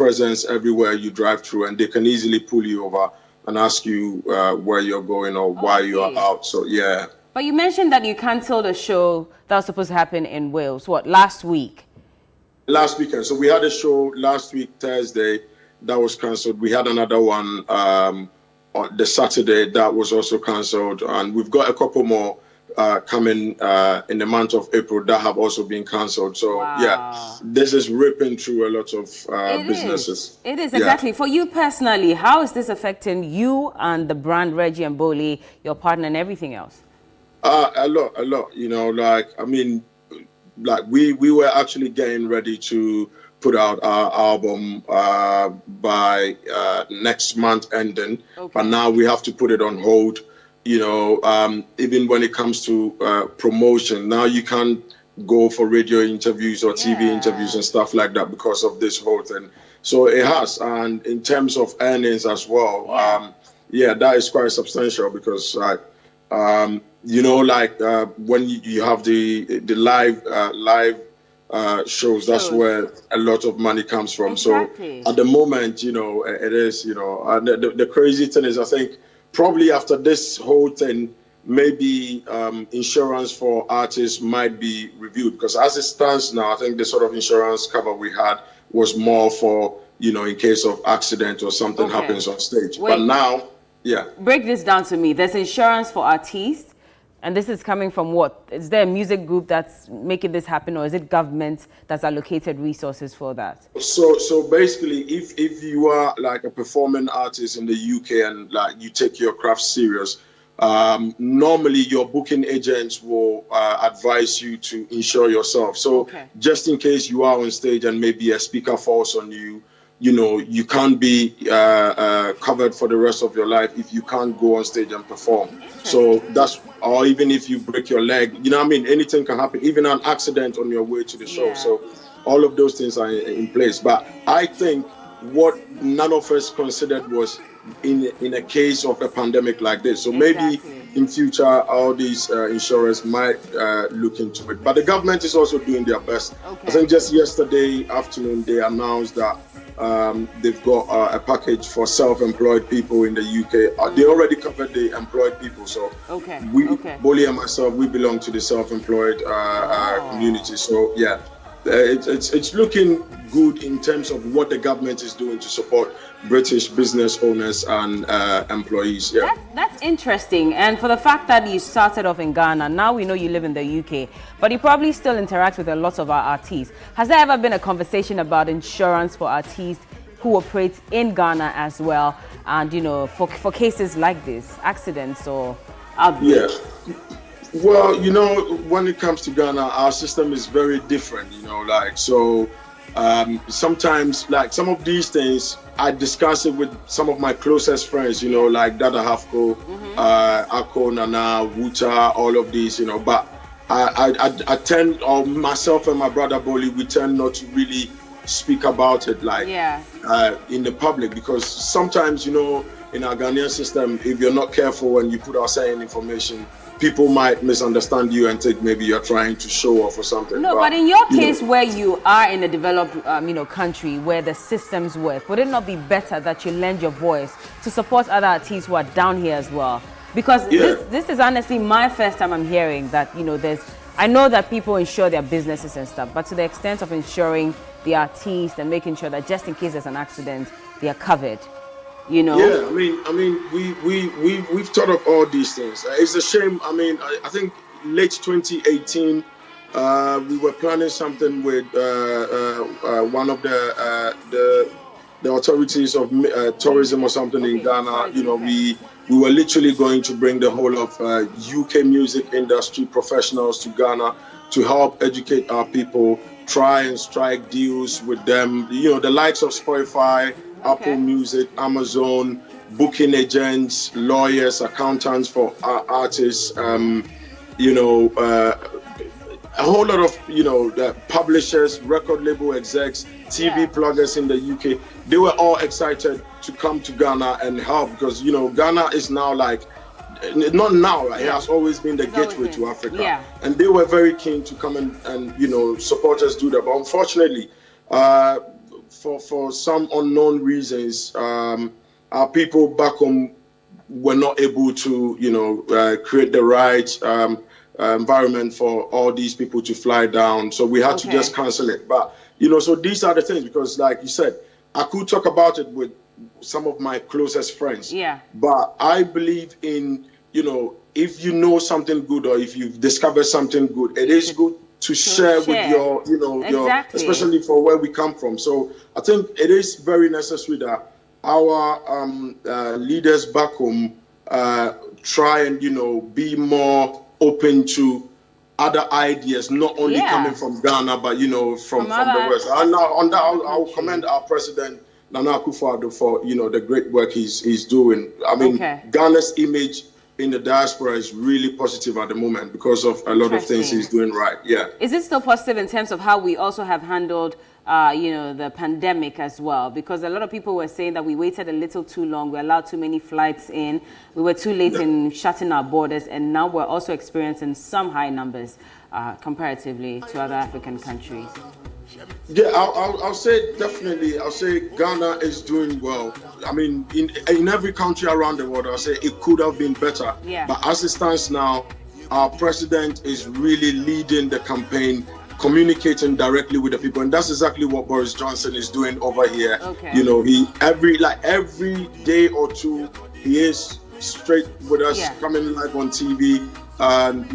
presence everywhere you drive through, and they can easily pull you over and ask you where you're going or why you are out. So yeah. But you mentioned that you cancelled a show that was supposed to happen in Wales. What, last week? Last weekend. So we had a show last week, Thursday, that was cancelled. We had another one on the Saturday that was also cancelled, and we've got a couple more coming in the month of April that have also been cancelled. So yeah, this is ripping through a lot of businesses. It is, exactly. For you personally, how is this affecting you and the brand Reggie and Boli, your partner, and everything else? A lot. You know, like, I mean, like we were actually getting ready to put out our album by next month ending, but now we have to put it on hold. You know, even when it comes to promotion, now you can't go for radio interviews or TV interviews and stuff like that because of this whole thing. So it has, and in terms of earnings as well, that is quite substantial because, like, you know, like when you have the live shows, that's where a lot of money comes from. Exactly. So at the moment, you know, it is, you know, and the crazy thing is, I think probably after this whole thing, maybe insurance for artists might be reviewed, because as it stands now, I think the sort of insurance cover we had was more for, you know, in case of accident or something happens on stage. Wait, but now, break this down to me. There's insurance for artists, and this is coming from what? Is there a music group that's making this happen, or is it government that's allocated resources for that? So basically, if you are like a performing artist in the UK and like you take your craft serious, normally your booking agents will advise you to insure yourself. So just in case you are on stage and maybe a speaker falls on you, you know, you can't be covered for the rest of your life if you can't go on stage and perform. So that's, or even if you break your leg, you know what I mean? Anything can happen, even an accident on your way to the show. So all of those things are in place. But I think what none of us considered was in a case of a pandemic like this. So maybe in future, all these insurers might look into it. But the government is also doing their best. I think just yesterday afternoon, they announced that they've got a package for self-employed people in the UK. They already covered the employed people. So Boli and myself, we belong to the self-employed community. So yeah, it's looking good in terms of what the government is doing to support British business owners and employees. Yeah, that's interesting. And for the fact that you started off in Ghana, now we know you live in the UK, but you probably still interact with a lot of our artists. Has there ever been a conversation about insurance for artists who operate in Ghana as well? And, you know, for cases like this, accidents or outbreaks? Yeah. Well, you know, when it comes to Ghana, our system is very different, you know, like, so sometimes, like, some of these things, I discuss it with some of my closest friends, you know, like Dada Hafko, Ako, Nana, Wuta, all of these, you know, but I tend, or myself and my brother Boli, we tend not to really speak about it, like, in the public, because sometimes, you know, in our Ghanaian system, if you're not careful and you put out certain information, people might misunderstand you and think maybe you're trying to show off or something. No, but in your case, where you are in a developed, you know, country where the systems work, would it not be better that you lend your voice to support other artists who are down here as well? Because this is honestly my first time I'm hearing that, you know, I know that people insure their businesses and stuff, but to the extent of insuring the artist and making sure that just in case there's an accident, they are covered. You know? Yeah, I mean, we've thought of all these things. It's a shame. I mean, I think late 2018, we were planning something with one of the authorities of tourism or something in Ghana. You know, we were literally going to bring the whole of UK music industry professionals to Ghana to help educate our people, try and strike deals with them. You know, the likes of Spotify, Apple Music, Amazon, booking agents, lawyers, accountants for artists, you know, a whole lot of, you know, the publishers, record label execs, TV pluggers in the UK. They were all excited to come to Ghana and help because, you know, Ghana is now like, not now, right? It has always been the gateway to Africa. And they were very keen to come and, you know, support us do that. But unfortunately, for some unknown reasons, our people back home were not able to, create the right environment for all these people to fly down. So we had to just cancel it. But, so these are the things, because like you said, I could talk about it with some of my closest friends. Yeah. But I believe in, if you know something good or if you've discovered something good, it is good to share with your, your, especially for where we come from. So I think it is very necessary that our leaders back home try and, be more open to other ideas, not only coming from Ghana, but, from the West. And on that, I'll commend our president, Nana Akufo-Addo, for, the great work he's doing. I mean, Ghana's image in the diaspora is really positive at the moment because of a lot of things he's doing right. Yeah. Is it still positive in terms of how we also have handled, the pandemic as well? Because a lot of people were saying that we waited a little too long, we allowed too many flights in, we were too late in shutting our borders, and now we're also experiencing some high numbers comparatively to other African countries. Yeah, I'll say definitely. I'll say Ghana is doing well. I mean, in every country around the world, I'll say it could have been better. Yeah. But as it stands now, our president is really leading the campaign, communicating directly with the people, and that's exactly what Boris Johnson is doing over here. Okay. He every day or two, he is straight with us, coming live on TV. And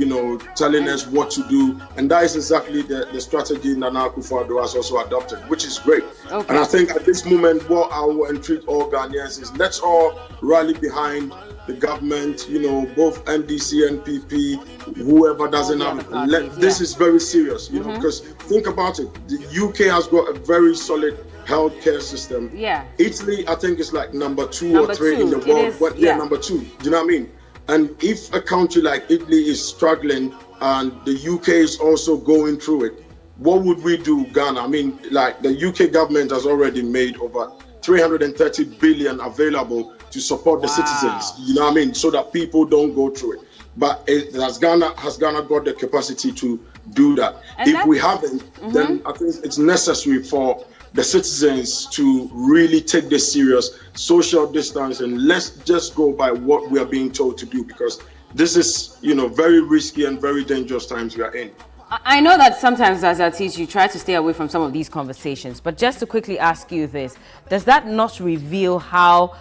telling us what to do, and that is exactly the strategy Nana Akufo-Addo has also adopted, which is great. Okay. And I think at this moment, what I will entreat all Ghanaians is, let's all rally behind the government. Both NDC, NPP, whoever doesn't have. This is very serious. Because think about it, the UK has got a very solid healthcare system. Yeah. Italy, I think, is like number 2 or 3 in the world. But number 2. Do you know what I mean? And if a country like Italy is struggling and the UK is also going through it, what would we do, Ghana? I mean, like, the UK government has already made over 330 billion available to support the citizens, you know what I mean, so that people don't go through it. But has Ghana got the capacity to do that? And if we haven't, then I think it's necessary for the citizens to really take this serious, social distance, and let's just go by what we are being told to do, because this is, very risky and very dangerous times we are in. I know that sometimes as artists you try to stay away from some of these conversations, but just to quickly ask you this, does that not reveal how,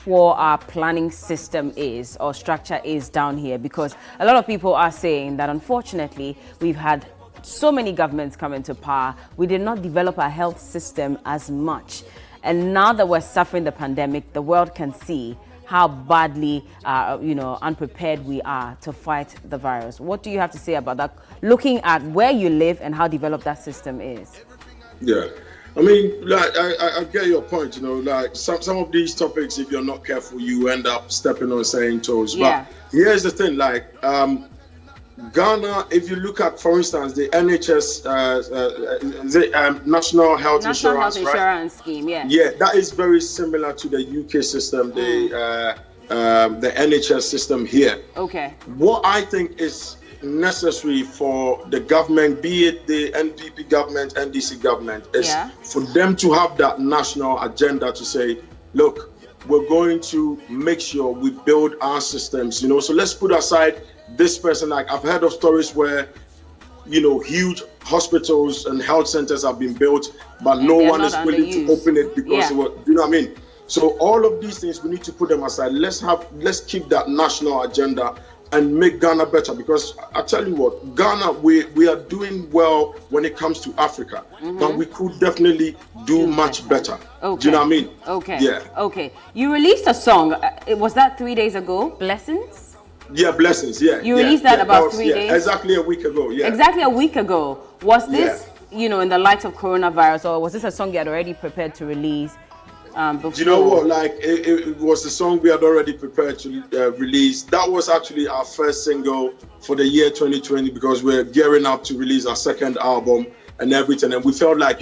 poor our planning system is or structure is down here? Because a lot of people are saying that unfortunately we've had so many governments come into power, we did not develop our health system as much. And now that we're suffering the pandemic, the world can see how badly, unprepared we are to fight the virus. What do you have to say about that, looking at where you live and how developed that system is? Yeah, I mean, like, I get your point, like some of these topics, if you're not careful, you end up stepping on saying toes. Yeah. But here's the thing, like, Ghana, if you look at, for instance, the NHS, National Health Insurance Scheme, yes. Yeah, that is very similar to the UK system, the NHS system here. Okay. What I think is necessary for the government, be it the NPP government, NDC government, is for them to have that national agenda to say, look, we're going to make sure we build our systems, so let's put aside this person. Like, I've heard of stories where, huge hospitals and health centers have been built, but no one is willing to open it because you know what I mean? So all of these things, we need to put them aside. Let's keep that national agenda and make Ghana better, because I tell you what, Ghana, we are doing well when it comes to Africa, but we could definitely do much better. Okay. Do you know what I mean? Okay. Yeah. Okay. You released a song. Was that 3 days ago? Blessings? Yeah, Blessings. Yeah. You released that about 3 days? Exactly a week ago. Yeah. Exactly a week ago. Was this, in the light of coronavirus, or was this a song you had already prepared to release? Before? Do you know what? Like, it was the song we had already prepared to release. That was actually our first single for the year 2020, because we're gearing up to release our second album and everything. And we felt like,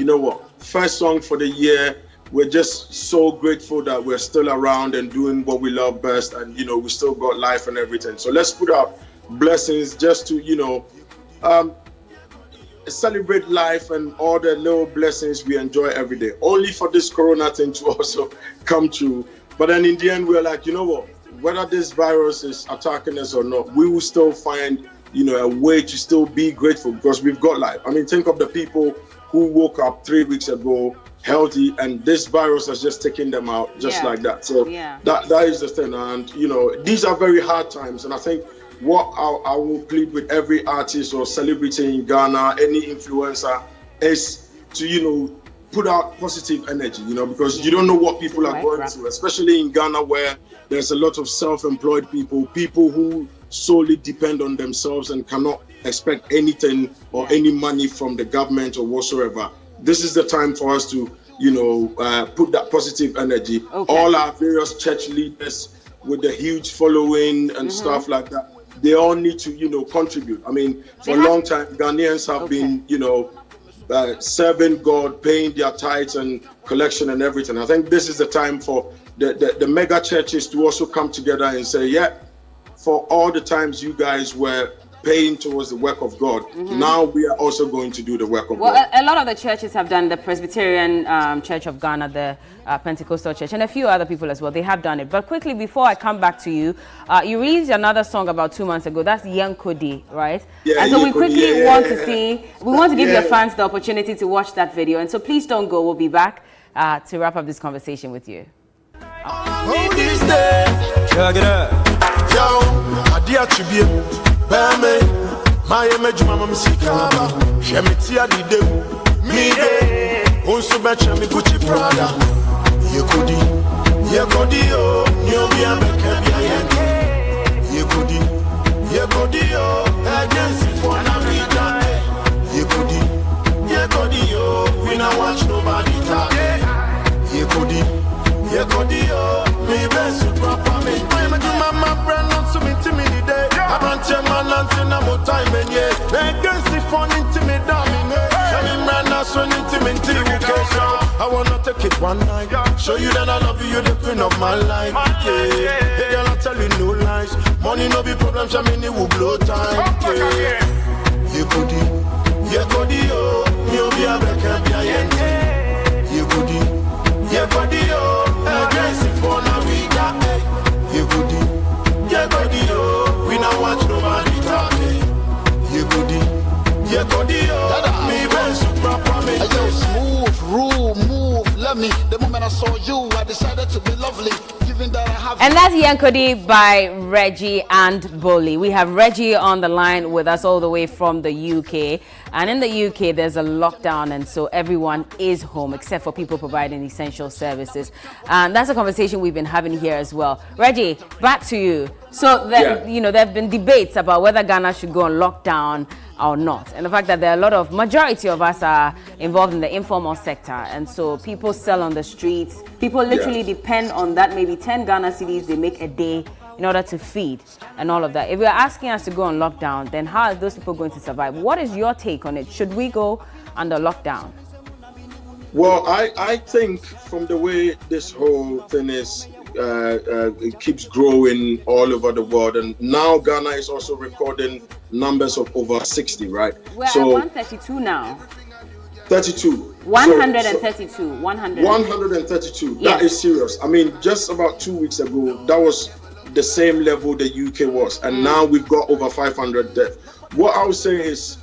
first song for the year. We're just so grateful that we're still around and doing what we love best, and we still got life and everything. So let's put out Blessings just to celebrate life and all the little blessings we enjoy every day, only for this corona thing to also come true. But then in the end, we're like, you know what, whether this virus is attacking us or not, we will still find, a way to still be grateful because we've got life. I mean, think of the people who woke up 3 weeks ago healthy, and this virus has just taken them out just like that. So that is the thing. And, these are very hard times. And I think what I will plead with every artist or celebrity in Ghana, any influencer, is to, put out positive energy, because you don't know what people are going through, especially in Ghana where there's a lot of self-employed people who solely depend on themselves and cannot expect anything or any money from the government or whatsoever. This is the time for us to, put that positive energy. All our various church leaders with the huge following and stuff like that, they all need to, contribute. I mean, for a long time, Ghanaians have been, serving God, paying their tithes and collection and everything. I think this is the time for the mega churches to also come together and say, for all the times you guys were paying towards the work of God, now we are also going to do the work of God. Well, a lot of the churches have done, the Presbyterian Church of Ghana, the Pentecostal Church, and a few other people as well. They have done it. But quickly, before I come back to you, you released another song about 2 months ago. That's Young Cody, right? Yeah, and so we quickly want to see, we want to give your fans the opportunity to watch that video. And so please don't go. We'll be back to wrap up this conversation with you. Check it out. Yo, I dear to be my image, Mamma Sikama, Shemitia de me, also betcha me Gucci Prada. Yekudi, oh, you'll be a Becca, Yekudi, oh, agency for Navida. Yekudi, oh, we not watch nobody talk. Yekudi, oh, me best proper me. I'm a mama brand not so intimidated. I don't tell my lands in a time and yeah. Against the fun intimate darling. Shining man, that's when intimate I wanna take it one night. Show you that I love you, you're the queen of my life. Yeah, hey, girl, I tell you no lies. Money no be problem, Shamini will blow time. Yeah, Yekudi, oh, you'll be a becker, be a yente. Yekudi, oh, against the phone, we got Yekudi, oh, we now watch nobody talking. Yekudi, oh, me best proper me. I just move, love me. The moment I saw you, I decided to be lovely. That I have. And that's Young Cody by Reggie and Bully. We have Reggie on the line with us all the way from the UK. And in the UK, there's a lockdown, and so everyone is home except for people providing essential services. And that's a conversation we've been having here as well. Reggie, back to you. So, there have been debates about whether Ghana should go on lockdown or not. And the fact that there are a lot of, majority of us are involved in the informal sector. And so people sell on the streets. People literally depend on that, maybe 10 Ghana cedis they make a day in order to feed and all of that. If you're asking us to go on lockdown, then how are those people going to survive? What is your take on it? Should we go under lockdown? Well, I think from the way this whole thing is, it keeps growing all over the world, and now Ghana is also recording numbers of over 60, right? We're at 132 now. 32. 132. 132. Yes. That is serious. I mean, just about 2 weeks ago, that was the same level the UK was, and now we've got over 500 deaths. What I would say is,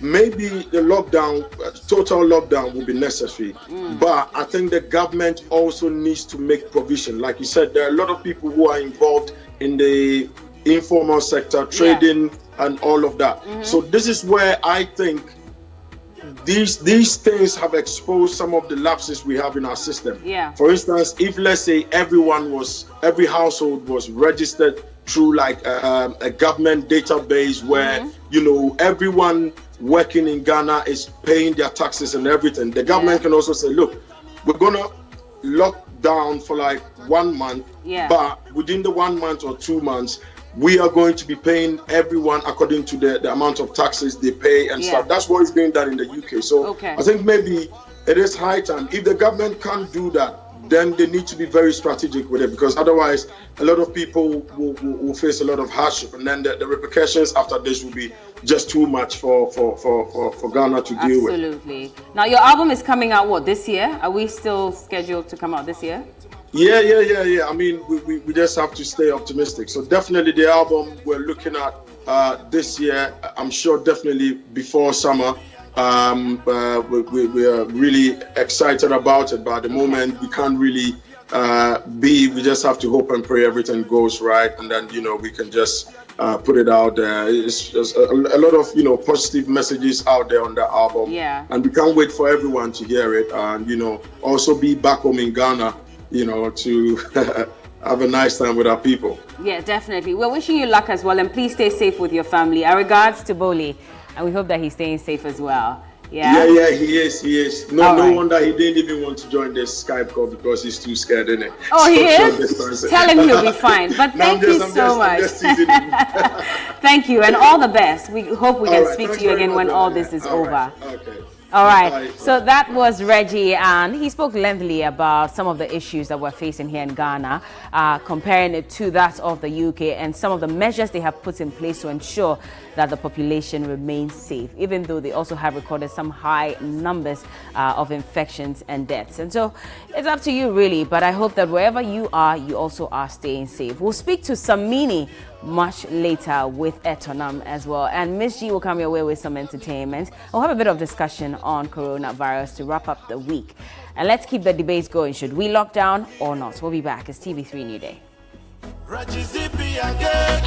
maybe the lockdown, total lockdown will be necessary. But I think the government also needs to make provision. Like you said, there are a lot of people who are involved in the informal sector, trading and all of that. So this is where I think these things have exposed some of the lapses we have in our system. For instance, if let's say every household was registered through like a government database where, everyone working in Ghana is paying their taxes and everything, the government can also say, look, we're gonna lock down for like 1 month, but within the 1 month or 2 months, we are going to be paying everyone according to the amount of taxes they pay and stuff. That's what is being done in the UK. So I think maybe it is high time. If the government can't do that, then they need to be very strategic with it, because otherwise a lot of people will face a lot of hardship, and then the repercussions after this will be just too much for Ghana to deal with. Absolutely. Now your album is coming out what, this year? Are we still scheduled to come out this year? Yeah. I mean, we just have to stay optimistic. So definitely the album we're looking at this year, I'm sure definitely before summer. We are really excited about it, but at the moment we can't really we just have to hope and pray everything goes right, and then we can just put it out there. It's just a lot of positive messages out there on the album, and we can't wait for everyone to hear it, and also be back home in Ghana to have a nice time with our people. Yeah, definitely. We're wishing you luck as well, and please stay safe with your family. Our regards to Boli, and we hope that he's staying safe as well. Yeah, he is. No wonder he didn't even want to join this Skype call, because he's too scared, isn't it? Oh, he is? Tell him he'll be fine. But thank you so much. Thank you, and all the best. We hope we can speak to you again when all this is over. Okay. All right, so that was Reggie, and he spoke lengthily about some of the issues that we're facing here in Ghana, comparing it to that of the UK and some of the measures they have put in place to ensure that the population remains safe, even though they also have recorded some high numbers of infections and deaths. And so it's up to you really, but I hope that wherever you are, you also are staying safe. We'll speak to Samini much later with Etonam as well, and Miss G will come your way with some entertainment. We'll have a bit of discussion on coronavirus to wrap up the week, and let's keep the debates going. Should we lock down or not? We'll be back. It's TV3 New Day. Reggie Zippy again.